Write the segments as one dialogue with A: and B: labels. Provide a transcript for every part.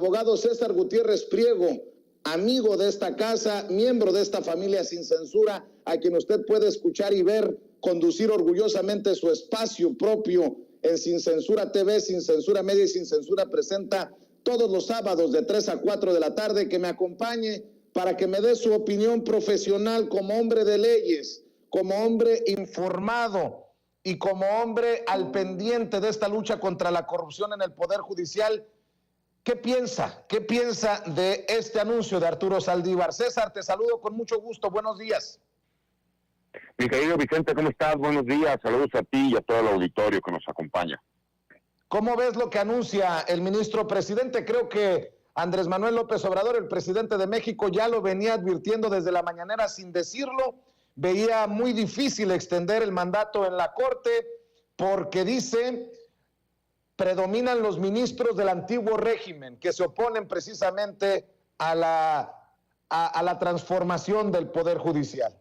A: abogado César Gutiérrez Priego, amigo de esta casa, miembro de esta familia Sin Censura, a quien usted puede escuchar y ver conducir orgullosamente su espacio propio en Sin Censura TV, Sin Censura Media y Sin Censura Presenta todos los sábados de 3 a 4 de la tarde, que me acompañe para que me dé su opinión profesional como hombre de leyes, como hombre informado y como hombre al pendiente de esta lucha contra la corrupción en el Poder Judicial. ¿Qué piensa? ¿Qué piensa de este anuncio de Arturo Saldívar? César, te saludo con mucho gusto. Buenos días.
B: Mi querido Vicente, ¿cómo estás? Buenos días. Saludos a ti y a todo el auditorio que nos acompaña.
A: ¿Cómo ves lo que anuncia el ministro presidente? Creo que Andrés Manuel López Obrador, el presidente de México, ya lo venía advirtiendo desde la mañanera sin decirlo. Veía muy difícil extender el mandato en la Corte porque dice, predominan los ministros del antiguo régimen que se oponen precisamente a la transformación del Poder Judicial.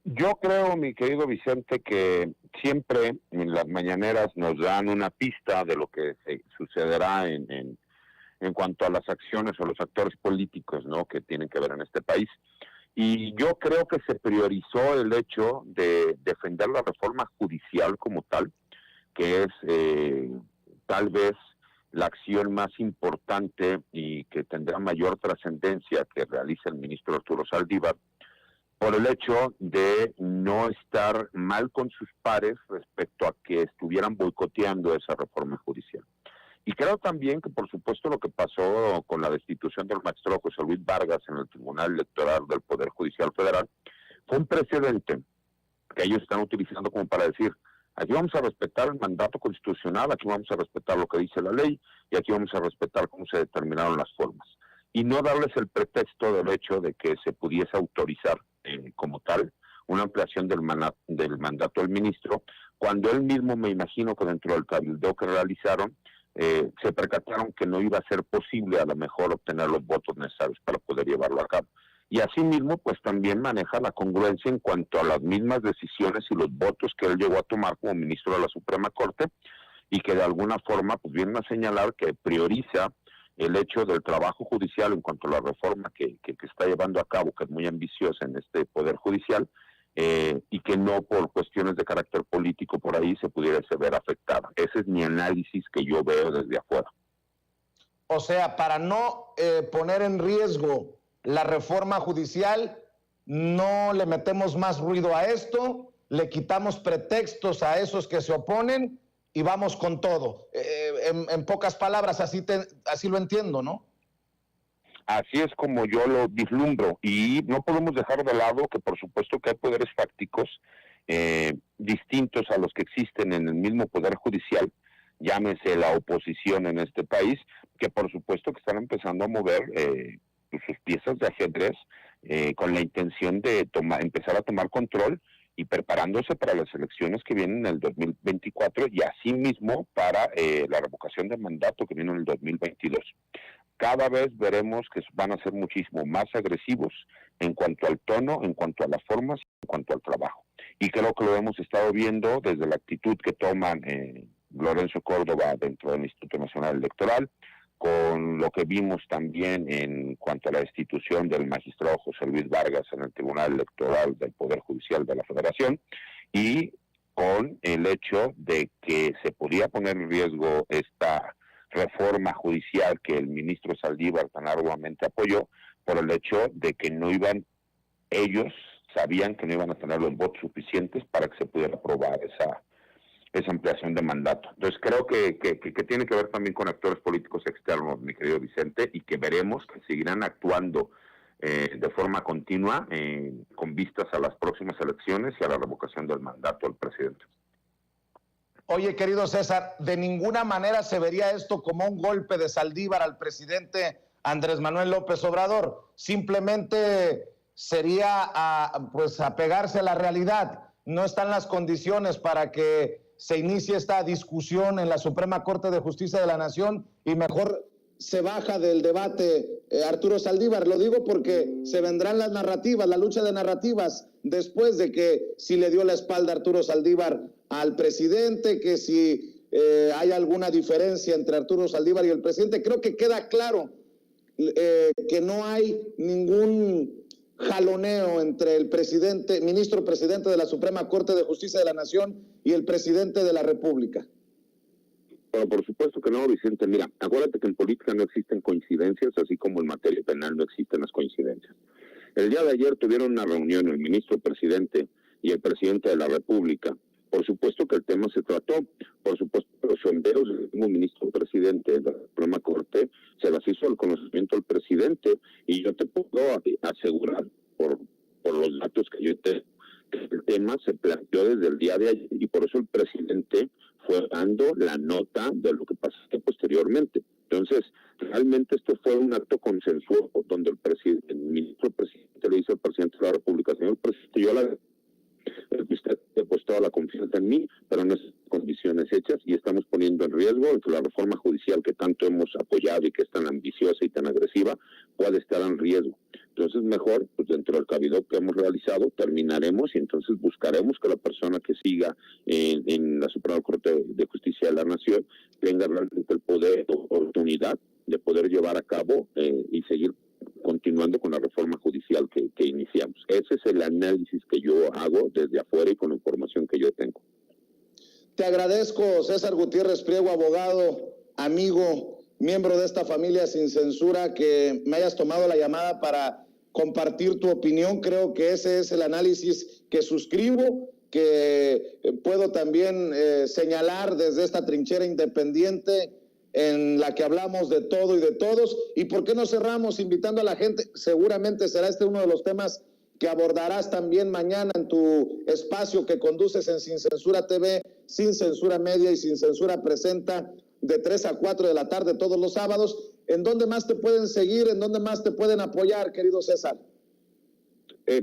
B: Yo creo, mi querido Vicente, que siempre en las mañaneras nos dan una pista de lo que sucederá en cuanto a las acciones o los actores políticos, ¿no?, que tienen que ver en este país. Y yo creo que se priorizó el hecho de defender la reforma judicial como tal, que es tal vez la acción más importante y que tendrá mayor trascendencia que realiza el ministro Arturo Saldívar, por el hecho de no estar mal con sus pares respecto a que estuvieran boicoteando esa reforma judicial. Y creo también que, por supuesto, lo que pasó con la destitución del magistrado José Luis Vargas en el Tribunal Electoral del Poder Judicial Federal fue un precedente que ellos están utilizando como para decir, aquí vamos a respetar el mandato constitucional, aquí vamos a respetar lo que dice la ley y aquí vamos a respetar cómo se determinaron las formas. Y no darles el pretexto del hecho de que se pudiese autorizar como tal una ampliación del mandato del ministro, cuando él mismo, me imagino que dentro del cabildeo que realizaron, se percataron que no iba a ser posible a lo mejor obtener los votos necesarios para poder llevarlo a cabo. Y asimismo, pues también maneja la congruencia en cuanto a las mismas decisiones y los votos que él llegó a tomar como ministro de la Suprema Corte, y que de alguna forma pues vienen a señalar que prioriza el hecho del trabajo judicial en cuanto a la reforma que está llevando a cabo, que es muy ambiciosa en este Poder Judicial, y que no por cuestiones de carácter político por ahí se pudiese ver afectada. Ese es mi análisis que yo veo desde afuera.
A: O sea, para no poner en riesgo la reforma judicial, no le metemos más ruido a esto, le quitamos pretextos a esos que se oponen y vamos con todo. En pocas palabras, así lo entiendo, ¿no?
B: Así es como yo lo vislumbro, y no podemos dejar de lado que por supuesto que hay poderes fácticos distintos a los que existen en el mismo Poder Judicial, llámese la oposición en este país, que por supuesto que están empezando a mover sus piezas de ajedrez con la intención de empezar a tomar control y preparándose para las elecciones que vienen en el 2024 y asimismo para la revocación del mandato que viene en el 2022. Cada vez veremos que van a ser muchísimo más agresivos en cuanto al tono, en cuanto a las formas, en cuanto al trabajo. Y creo que lo hemos estado viendo desde la actitud que toman Lorenzo Córdoba dentro del Instituto Nacional Electoral, con lo que vimos también en cuanto a la destitución del magistrado José Luis Vargas en el Tribunal Electoral del Poder Judicial de la Federación, y con el hecho de que se podía poner en riesgo esta reforma judicial que el ministro Saldívar tan arduamente apoyó, por el hecho de que ellos sabían que no iban a tener los votos suficientes para que se pudiera aprobar esa ampliación de mandato. Entonces creo que tiene que ver también con actores políticos externos, mi querido Vicente, y que veremos que seguirán actuando de forma continua con vistas a las próximas elecciones y a la revocación del mandato del presidente.
A: Oye, querido César, de ninguna manera se vería esto como un golpe de Saldívar al presidente Andrés Manuel López Obrador. Simplemente sería apegarse a la realidad. No están las condiciones para que se inicie esta discusión en la Suprema Corte de Justicia de la Nación y mejor se baja del debate Arturo Saldívar. Lo digo porque se vendrán las narrativas, la lucha de narrativas después de que si le dio la espalda Arturo Saldívar al presidente, que si hay alguna diferencia entre Arturo Saldívar y el presidente. Creo que queda claro que no hay ningún jaloneo entre el presidente, ministro presidente de la Suprema Corte de Justicia de la Nación y el presidente de la República.
B: Pero por supuesto que no, Vicente. Mira, acuérdate que en política no existen coincidencias, así como en materia penal no existen las coincidencias. El día de ayer tuvieron una reunión el ministro presidente y el presidente de la República. Por supuesto que el tema se trató, por supuesto que los sondeos del mismo ministro presidente de la Suprema Corte se las hizo al conocimiento del presidente, y yo te puedo asegurar por los datos que yo tengo que el tema se planteó desde el día de ayer, y por eso el presidente fue dando la nota de lo que pasó posteriormente. Entonces, realmente esto fue un acto consensuado donde el ministro presidente le dice al presidente de la República: señor presidente, yo usted ha puesto toda la confianza en mí, pero en esas condiciones hechas, y estamos poniendo en riesgo que la reforma judicial que tanto hemos apoyado y que es tan ambiciosa y tan agresiva puede estar en riesgo. Entonces, mejor, pues dentro del cabildo que hemos realizado, terminaremos y entonces buscaremos que la persona que siga en la Suprema Corte de Justicia de la Nación tenga realmente el poder o oportunidad de poder llevar a cabo y seguir continuando con la reforma judicial que iniciamos. Ese es el análisis que yo hago desde afuera y con la información que yo tengo.
A: Te agradezco, César Gutiérrez Priego, abogado, amigo, miembro de esta familia sin censura, que me hayas tomado la llamada para compartir tu opinión. Creo que ese es el análisis que suscribo, que puedo también señalar desde esta trinchera independiente en la que hablamos de todo y de todos. ¿Y por qué no cerramos invitando a la gente? Seguramente será este uno de los temas que abordarás también mañana en tu espacio que conduces en Sin Censura TV, Sin Censura Media y Sin Censura Presenta, de 3 a 4 de la tarde todos los sábados. ¿En dónde más te pueden seguir? ¿En dónde más te pueden apoyar, querido César?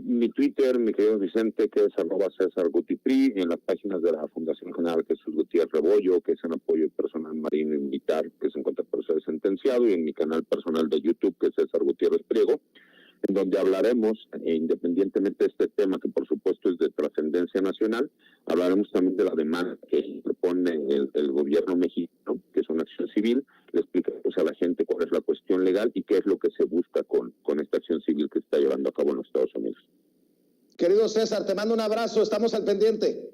B: Mi Twitter, mi querido Vicente, que es @CésarGutiPri, y en las páginas de la Fundación General Jesús Gutiérrez Rebollo, que es en apoyo al personal marino y militar que se encuentra por ser sentenciado, y en mi canal personal de YouTube, que es César Gutiérrez Priego, en donde hablaremos, independientemente de este tema, que por supuesto es de trascendencia nacional, hablaremos también de la demanda que propone el gobierno mexicano, que es una acción civil. Le explicaremos a la gente cuál es la cuestión legal y qué es lo que se busca con esta acción civil que está llevando a cabo en los Estados Unidos.
A: Querido César, te mando un abrazo, estamos al pendiente.